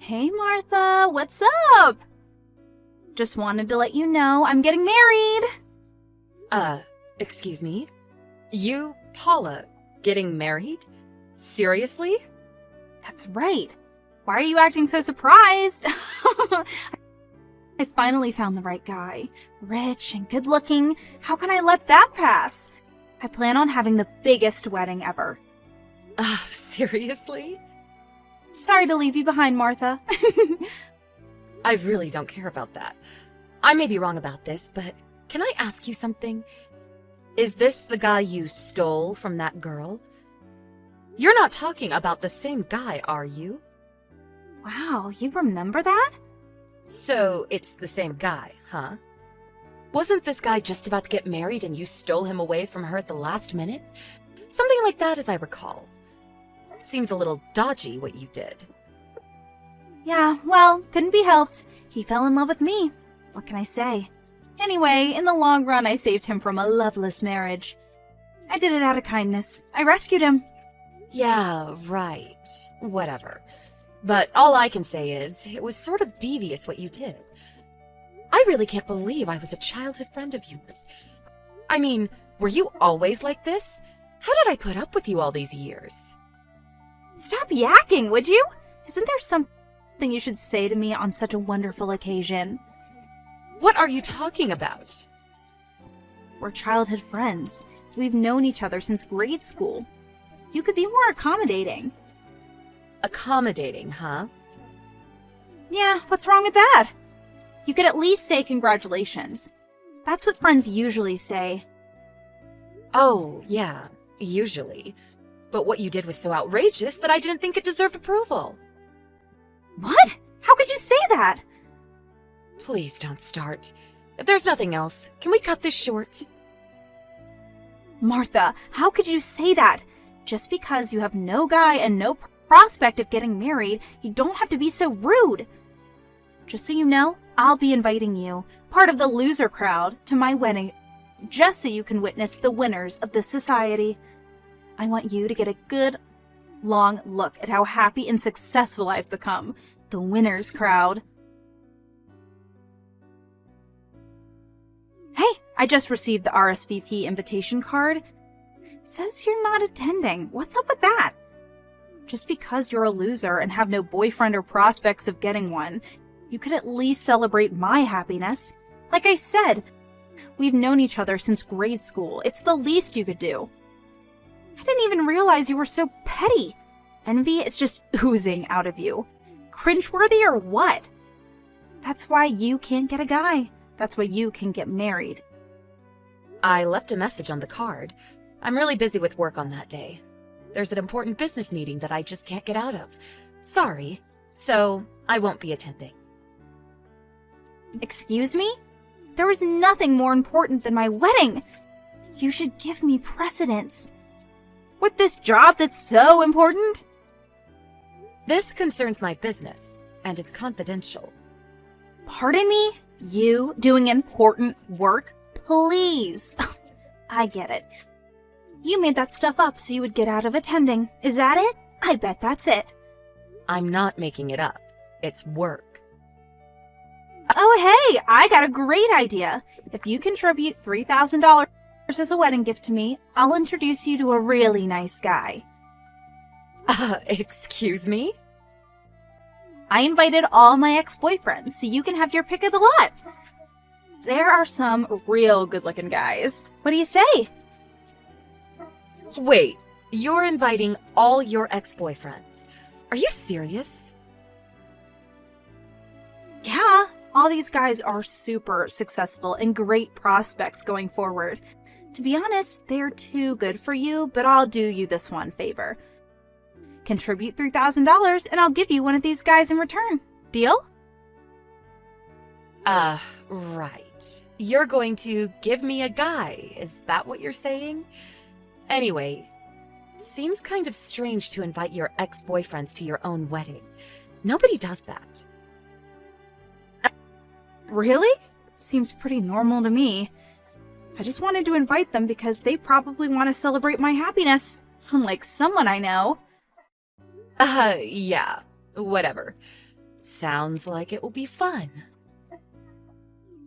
Hey Martha, what's up? Just wanted to let you know I'm getting married. Excuse me? You, Paula, getting married? Seriously? That's right. Why are you acting so surprised? I finally found the right guy. Rich and good looking. How can I let that pass? I plan on having the biggest wedding ever. Seriously? Sorry to leave you behind, Martha. I really don't care about that. I may be wrong about this, but can I ask you something? Is this the guy you stole from that girl? You're not talking about the same guy, are you? Wow, you remember that? So it's the same guy, huh? Wasn't this guy just about to get married and you stole him away from her at the last minute? Something like that, as I recall. Seems a little dodgy what you did. Yeah, well, couldn't be helped. He fell in love with me. What can I say? Anyway, in the long run, I saved him from a loveless marriage. I did it out of kindness. I rescued him. Yeah, right. Whatever. But all I can say is, it was sort of devious what you did. I really can't believe I was a childhood friend of yours. I mean, were you always like this? How did I put up with you all these years? Stop yakking, would you? Isn't there something you should say to me on such a wonderful occasion? What are you talking about? We're childhood friends. We've known each other since grade school. You could be more accommodating. Accommodating, huh? Yeah, what's wrong with that? You could at least say congratulations. That's what friends usually say. Oh, yeah, usually. But what you did was so outrageous that I didn't think it deserved approval. What? How could you say that? Please don't start. If there's nothing else, can we cut this short? Martha, how could you say that? Just because you have no guy and no prospect of getting married, you don't have to be so rude. Just so you know, I'll be inviting you, part of the loser crowd, to my wedding, just so you can witness the winners of this society. I want you to get a good, long look at how happy and successful I've become. The winners crowd. Hey, I just received the RSVP invitation card. It says you're not attending. What's up with that? Just because you're a loser and have no boyfriend or prospects of getting one, you could at least celebrate my happiness. Like I said, we've known each other since grade school. It's the least you could do. I didn't even realize you were so petty. Envy is just oozing out of you. Cringeworthy or what? That's why you can't get a guy. That's why you can get married. I left a message on the card. I'm really busy with work on that day. There's an important business meeting that I just can't get out of. Sorry. So, I won't be attending. Excuse me? There is nothing more important than my wedding. You should give me precedence. With this job that's so important? This concerns my business, and it's confidential. Pardon me? You doing important work? Please. I get it. You made that stuff up so you would get out of attending. Is that it? I bet that's it. I'm not making it up. It's work. Oh, hey, I got a great idea. If you contribute $3,000 as a wedding gift to me, I'll introduce you to a really nice guy. Excuse me? I invited all my ex-boyfriends, so you can have your pick of the lot. There are some real good-looking guys. What do you say? Wait, you're inviting all your ex-boyfriends. Are you serious? Yeah, all these guys are super successful and great prospects going forward. To be honest, they're too good for you, but I'll do you this one favor. Contribute $3,000 and I'll give you one of these guys in return. Deal? Right. You're going to give me a guy, is that what you're saying? Anyway, seems kind of strange to invite your ex-boyfriends to your own wedding. Nobody does that. Really? Seems pretty normal to me. I just wanted to invite them because they probably want to celebrate my happiness, unlike someone I know. Yeah, whatever. Sounds like it will be fun.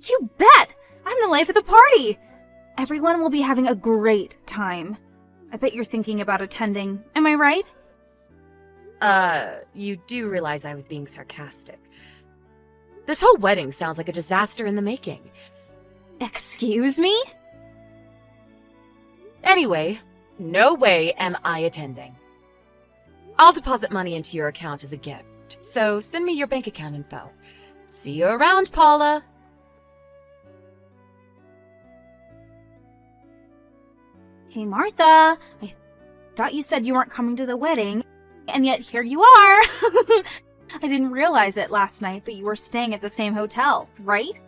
You bet! I'm the life of the party! Everyone will be having a great time. I bet you're thinking about attending, am I right? You do realize I was being sarcastic. This whole wedding sounds like a disaster in the making. Excuse me? Anyway, no way am I attending. I'll deposit money into your account as a gift, so send me your bank account info. See you around, Paula. Hey, Martha, I thought you said you weren't coming to the wedding, and yet here you are. I didn't realize it last night, but you were staying at the same hotel, right?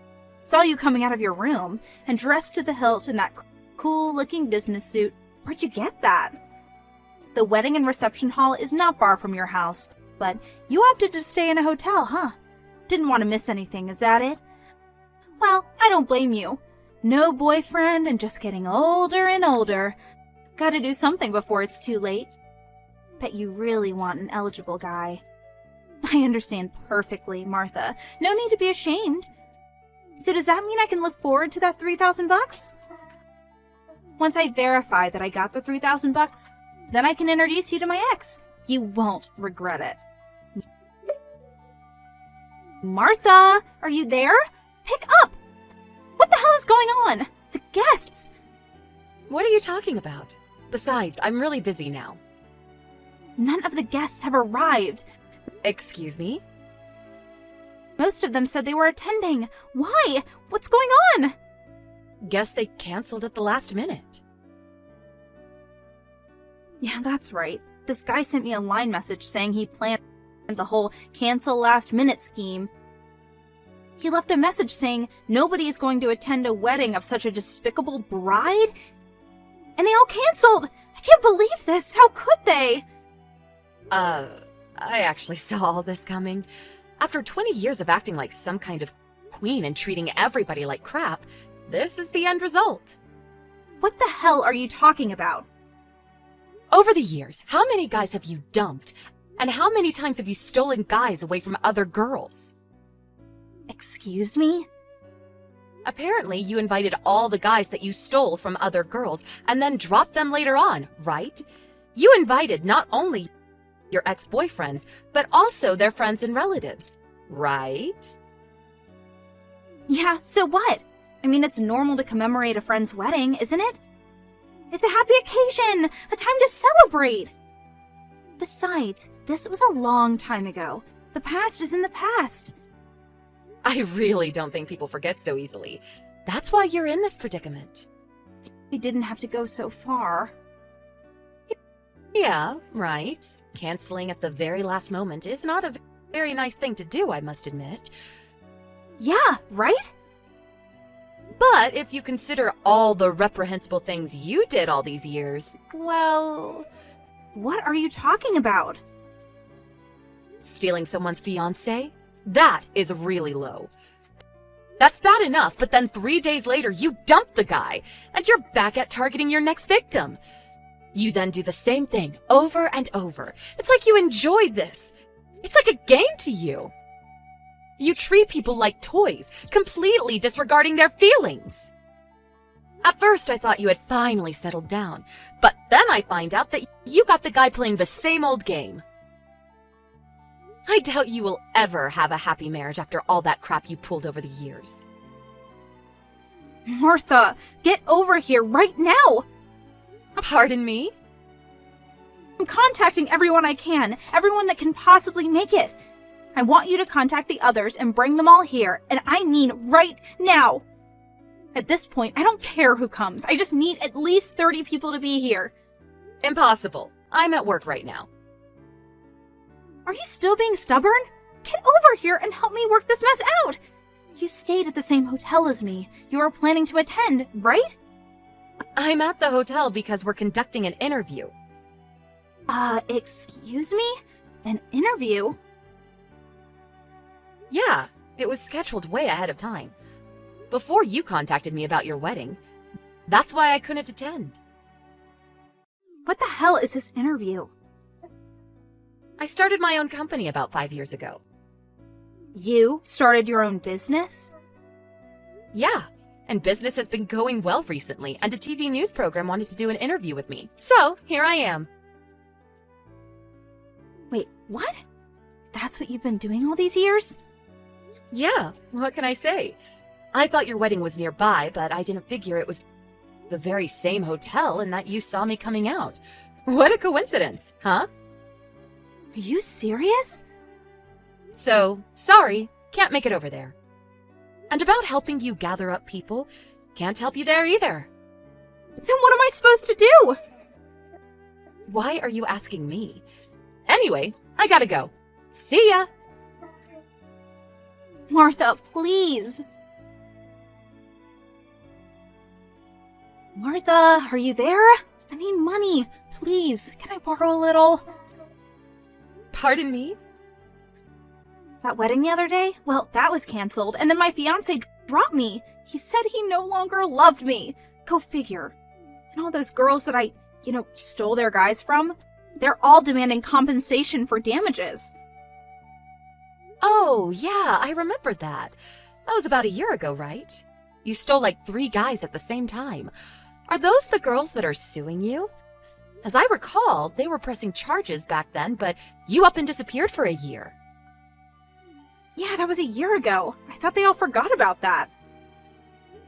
Saw you coming out of your room and dressed to the hilt in that cool-looking business suit. Where'd you get that? The wedding and reception hall is not far from your house, but you opted to stay in a hotel, huh? Didn't want to miss anything, is that it? Well, I don't blame you. No boyfriend and just getting older and older. Gotta do something before it's too late. Bet you really want an eligible guy. I understand perfectly, Martha. No need to be ashamed. So does that mean I can look forward to that $3,000? Once I verify that I got the $3,000, then I can introduce you to my ex. You won't regret it. Martha, are you there? Pick up! What the hell is going on? The guests! What are you talking about? Besides, I'm really busy now. None of the guests have arrived. Excuse me? Most of them said they were attending. Why? What's going on? Guess they canceled at the last minute. Yeah, that's right. This guy sent me a line message saying he planned the whole cancel last minute scheme. He left a message saying nobody is going to attend a wedding of such a despicable bride. And they all canceled. I can't believe this. How could they? I actually saw all this coming. After 20 years of acting like some kind of queen and treating everybody like crap, this is the end result. What the hell are you talking about? Over the years, how many guys have you dumped? And how many times have you stolen guys away from other girls? Excuse me? Apparently, you invited all the guys that you stole from other girls and then dropped them later on, right? You invited not only your ex-boyfriends, but also their friends and relatives, right? Yeah, so what? I mean, it's normal to commemorate a friend's wedding, isn't it? It's a happy occasion, a time to celebrate. Besides, this was a long time ago. The past is in the past. I really don't think people forget so easily. That's why you're in this predicament. They didn't have to go so far. Yeah, right. Canceling at the very last moment is not a very nice thing to do, I must admit. Yeah, right? But if you consider all the reprehensible things you did all these years, well... What are you talking about? Stealing someone's fiancé? That is really low. That's bad enough, but then 3 days later you dump the guy, and you're back at targeting your next victim. You then do the same thing over and over. It's like you enjoy this. It's like a game to you. You treat people like toys, completely disregarding their feelings. At first, I thought you had finally settled down, but then I find out that you got the guy playing the same old game. I doubt you will ever have a happy marriage after all that crap you pulled over the years. Martha, get over here right now! Pardon me? I'm contacting everyone I can, everyone that can possibly make it. I want you to contact the others and bring them all here, and I mean right now. At this point, I don't care who comes. I just need at least 30 people to be here. Impossible. I'm at work right now. Are you still being stubborn? Get over here and help me work this mess out. You stayed at the same hotel as me. You were planning to attend, right? I'm at the hotel because we're conducting an interview. Excuse me? An interview? Yeah, it was scheduled way ahead of time. Before you contacted me about your wedding. That's why I couldn't attend. What the hell is this interview? I started my own company about 5 years ago. You started your own business? Yeah, and business has been going well recently, and a TV news program wanted to do an interview with me. So, here I am. Wait, what? That's what you've been doing all these years? Yeah, what can I say? I thought your wedding was nearby, but I didn't figure it was the very same hotel and that you saw me coming out. What a coincidence, huh? Are you serious? So, sorry, can't make it over there. And about helping you gather up people, can't help you there either. Then what am I supposed to do? Why are you asking me? Anyway, I gotta go. See ya! Martha, please. Martha, are you there? I need money. Please, can I borrow a little? Pardon me? That wedding the other day? Well, that was canceled, and then my fiance dropped me. He said he no longer loved me. Go figure. And all those girls that I, stole their guys from, they're all demanding compensation for damages. Oh, yeah, I remembered that. That was about a year ago, right? You stole like 3 guys at the same time. Are those the girls that are suing you? As I recall, they were pressing charges back then, but you up and disappeared for a year. Yeah, that was a year ago. I thought they all forgot about that.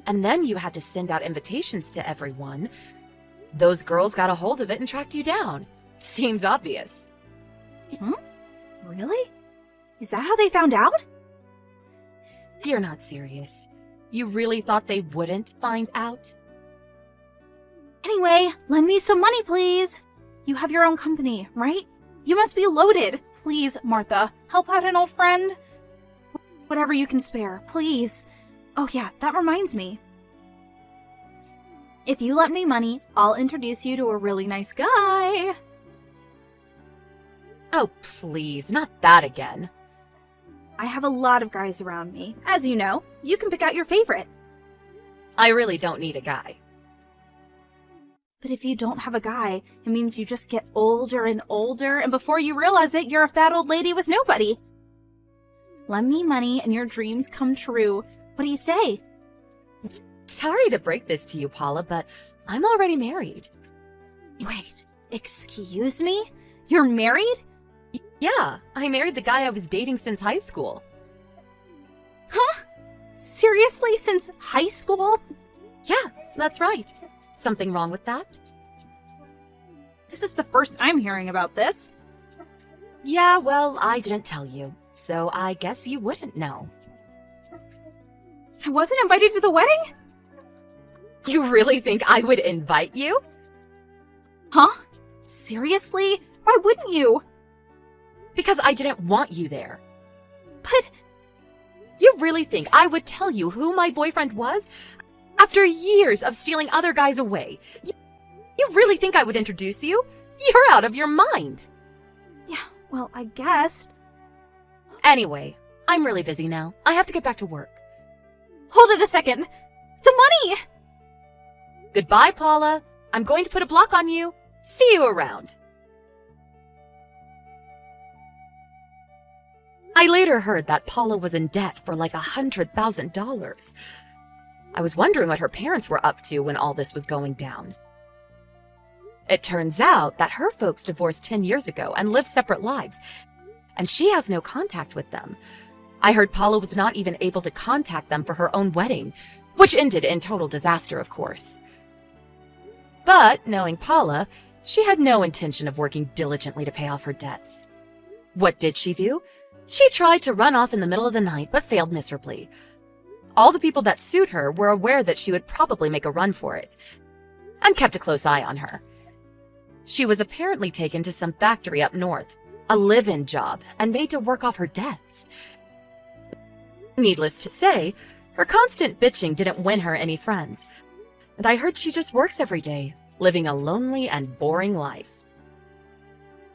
And then you had to send out invitations to everyone. Those girls got a hold of it and tracked you down. Seems obvious. Really? Is that how they found out? You're not serious. You really thought they wouldn't find out? Anyway, lend me some money, please. You have your own company, right? You must be loaded. Please, Martha, help out an old friend. Whatever you can spare, please. Oh yeah, that reminds me. If you lend me money, I'll introduce you to a really nice guy. Oh, please, not that again. I have a lot of guys around me. As you know, you can pick out your favorite. I really don't need a guy. But if you don't have a guy, it means you just get older and older, and before you realize it, you're a fat old lady with nobody. Lend me money and your dreams come true. What do you say? Sorry to break this to you, Paula, but I'm already married. Wait, excuse me? You're married? Yeah, I married the guy I was dating since high school. Huh? Seriously, since high school? Yeah, that's right. Something wrong with that? This is the first I'm hearing about this. Yeah, well, I didn't tell you, so I guess you wouldn't know. I wasn't invited to the wedding? You really think I would invite you? Huh? Seriously? Why wouldn't you? Because I didn't want you there. But you really think I would tell you who my boyfriend was? After years of stealing other guys away, you really think I would introduce you? You're out of your mind. yeah, well, I guess. Anyway, I'm really busy now. I have to get back to work. Hold it a second. The money! Goodbye, Paula. I'm going to put a block on you. See you around. I later heard that Paula was in debt for like $100,000. I was wondering what her parents were up to when all this was going down. It turns out that her folks divorced 10 years ago and live separate lives, and she has no contact with them. I heard Paula was not even able to contact them for her own wedding, which ended in total disaster, of course. But, knowing Paula, she had no intention of working diligently to pay off her debts. What did she do? She tried to run off in the middle of the night, but failed miserably. All the people that sued her were aware that she would probably make a run for it, and kept a close eye on her. She was apparently taken to some factory up north, a live-in job, and made to work off her debts. Needless to say, her constant bitching didn't win her any friends, and I heard she just works every day, living a lonely and boring life.